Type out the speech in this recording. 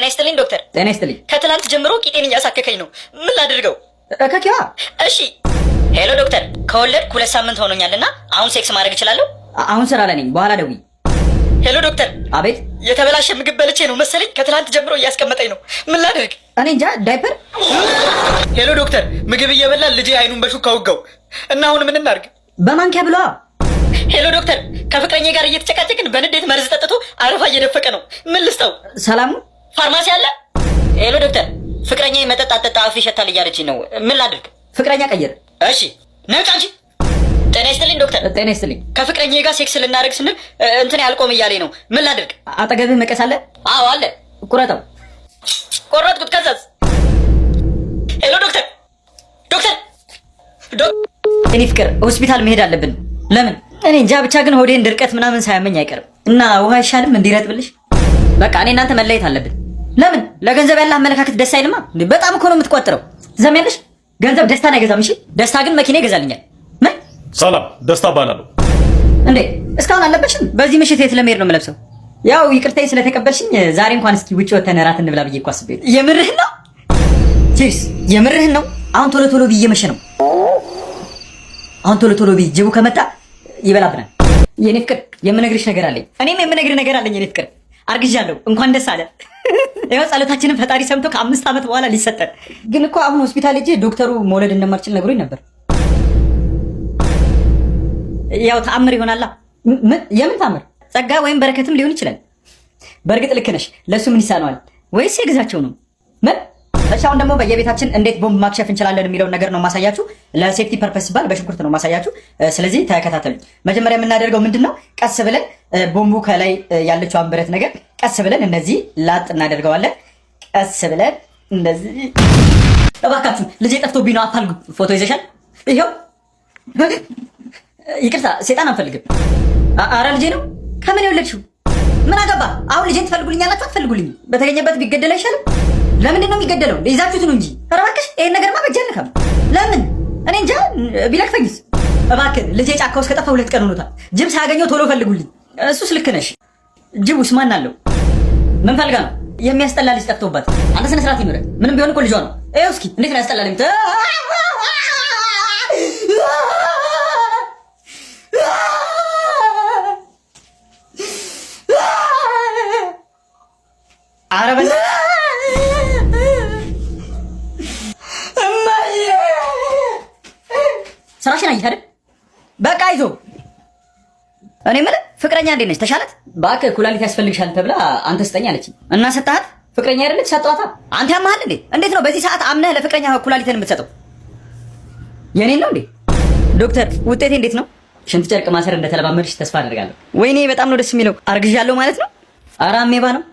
ይስጥልኝ ዶክተር። ጤና ይስጥልኝ። ከትናንት ጀምሮ ቂጤን እያሳከከኝ ነው። ምን ላድርገው? እከኪዋ። እሺ። ሄሎ ዶክተር፣ ከወለድኩ 2 ሳምንት ሆኖኛልና አሁን ሴክስ ማድረግ እችላለሁ? አሁን ስራ ላይ ነኝ፣ በኋላ ደውይ። ሄሎ ዶክተር። አቤት። የተበላሸ ምግብ በልቼ ነው መሰለኝ ከትናንት ጀምሮ እያስቀመጠኝ ነው። ምን ላድርግ? እኔ እንጃ። ዳይፐር። ሄሎ ዶክተር፣ ምግብ እየበላ ልጄ አይኑን በሹካ ወጋው እና አሁን ምን እናድርግ? በማንኪያ ብለዋ። ሄሎ ዶክተር፣ ከፍቅረኛ ጋር እየተጨቃጨቅን በንዴት መርዝ ጠጥቶ አረፋ እየደፈቀ ነው። ምን ልስጠው? ሰላሙ ፋርማሲ አለ? ሄሎ ዶክተር፣ ፍቅረኛ መጠጥ አጠጣ አፍ ይሸታል እያለችኝ ነው። ምን ላድርግ? ፍቅረኛ ቀይር። እሺ ነቃ እንጂ። ጤና ይስጥልኝ ዶክተር። ጤና ይስጥልኝ። ከፍቅረኛ ጋር ሴክስ ልናደርግ ስንል እንትን ያልቆም እያለኝ ነው። ምን ላድርግ? አጠገብህ መቀስ አለ? አዎ አለ። ቁረጠው። ቆረጥኩት። ከዛስ? ሄሎ ዶክተር። እኔ ፍቅር ሆስፒታል መሄድ አለብን። ለምን? እኔ እንጃ። ብቻ ግን ሆዴን ድርቀት ምናምን ሳያመኝ አይቀርም እና ውሃ አይሻልም እንዲረጥብልሽ? በቃ እኔ እናንተ መለየት አለብን። ለምን? ለገንዘብ ያለ አመለካከት ደስ አይልማ። በጣም እኮ ነው የምትቆጥረው። ዘመንሽ ገንዘብ ደስታን አይገዛም። እሺ፣ ደስታ ግን መኪና ይገዛልኛል። ምን? ሰላም፣ ደስታ እባላለሁ። እንዴ እስካሁን አለበሽም? በዚህ ምሽት የት ለመሄድ ነው የምለብሰው? ያው ይቅርታዬ ስለተቀበልሽኝ ዛሬ እንኳን እስኪ ውጪ ወተን እራት እንብላ ብዬ እኮ አስቤ። የምርህን ነው? ቺርስ። የምርህን ነው? አሁን ቶሎ ቶሎ ብዬ መሸ ነው። አሁን ቶሎ ቶሎ ብዬ ጅቡ ከመጣ ይበላብናል። የኔ ፍቅር የምነግርሽ ነገር አለኝ። እኔም የምነግርህ ነገር አለኝ የኔ ፍቅር። አርግዣለሁ። እንኳን ደስ አለ። ይኸው ጸሎታችንን ፈጣሪ ሰምቶ ከ5 ዓመት በኋላ ሊሰጠን። ግን እኮ አሁን ሆስፒታል ሄጄ ዶክተሩ መውለድ እንደማልችል ነግሮኝ ነበር። ያው ተአምር ይሆናላ። የምን ተአምር? ጸጋ ወይም በረከትም ሊሆን ይችላል። በእርግጥ ልክ ነሽ። ለሱ ምን ይሳነዋል? ወይስ የግዛቸው ነው? ምን? እሺ አሁን ደግሞ በየቤታችን እንዴት ቦምብ ማክሸፍ እንችላለን የሚለውን ነገር ነው ማሳያችሁ። ለሴፍቲ ፐርፐስ ሲባል በሽንኩርት ነው ማሳያችሁ። ስለዚህ ተከታተሉ። መጀመሪያ የምናደርገው ምንድነው? ቀስ ብለን ቦምቡ ከላይ ያለችው ብረት ነገር ቀስ ብለን እንደዚህ ላጥ እናደርገዋለን። ቀስ ብለን እንደዚህ። እባካችሁ ልጄ ጠፍቶብኝ ነው፣ አፋልጉ። ፎቶ ይዘሻል? ይሄው። ይቅርታ ሴጣን አንፈልግም። አረ ልጄ ነው። ከምን የወለድሽው? ምን አገባ? አሁን ልጄን ትፈልጉልኛላችሁ? አትፈልጉልኝ? በተገኘበት ቢገደል አይሻልም? ለምንድን ነው የሚገደለው? ይዛችሁት ነው እንጂ። ኧረ እባክሽ ይሄን ነገርማ በጀልከም። ለምን? እኔ እንጃ። ቢለክፈኝስ? እባክህ ልጄ ጫካ ውስጥ ከጠፋ 2 ቀን ሆኖታል። ጅብ ሳያገኘው ቶሎ ፈልጉልኝ። እሱስ ልክ ነሽ። ጅቡስ ማን አለው? ምን ፈልጋ ነው? የሚያስጠላ ልጅ ጠፍቶባት። አንተ ስነ ስርዓት ይኖረህ። ምንም ቢሆን እኮ ልጇ ነው። ይኸው እስኪ እንዴት ነው ያስጠላልኝ? ኧረ በእናትህ ስራሽን አየህ አይደል? በቃ ይዞ እኔ የምልህ ፍቅረኛ እንዴት ነች? ተሻላት? እባክህ ኩላሊት ያስፈልግሻል ተብላ አንተ ስጠኝ አለችኝ እና ሰጣሃት? ፍቅረኛ አይደለች? ሰጠዋታ። አንተ ያመሃል እንዴ? እንዴት ነው በዚህ ሰዓት አምነህ ለፍቅረኛ ኩላሊትን የምትሰጠው? የኔን ነው እንዴ? ዶክተር ውጤቴ እንዴት ነው? ሽንት ጨርቅ ማሰር እንደተለማመድሽ ተስፋ አደርጋለሁ። ወይኔ በጣም ነው ደስ የሚለው። አርግዣለሁ ማለት ነው? ኧረ አሜባ ነው።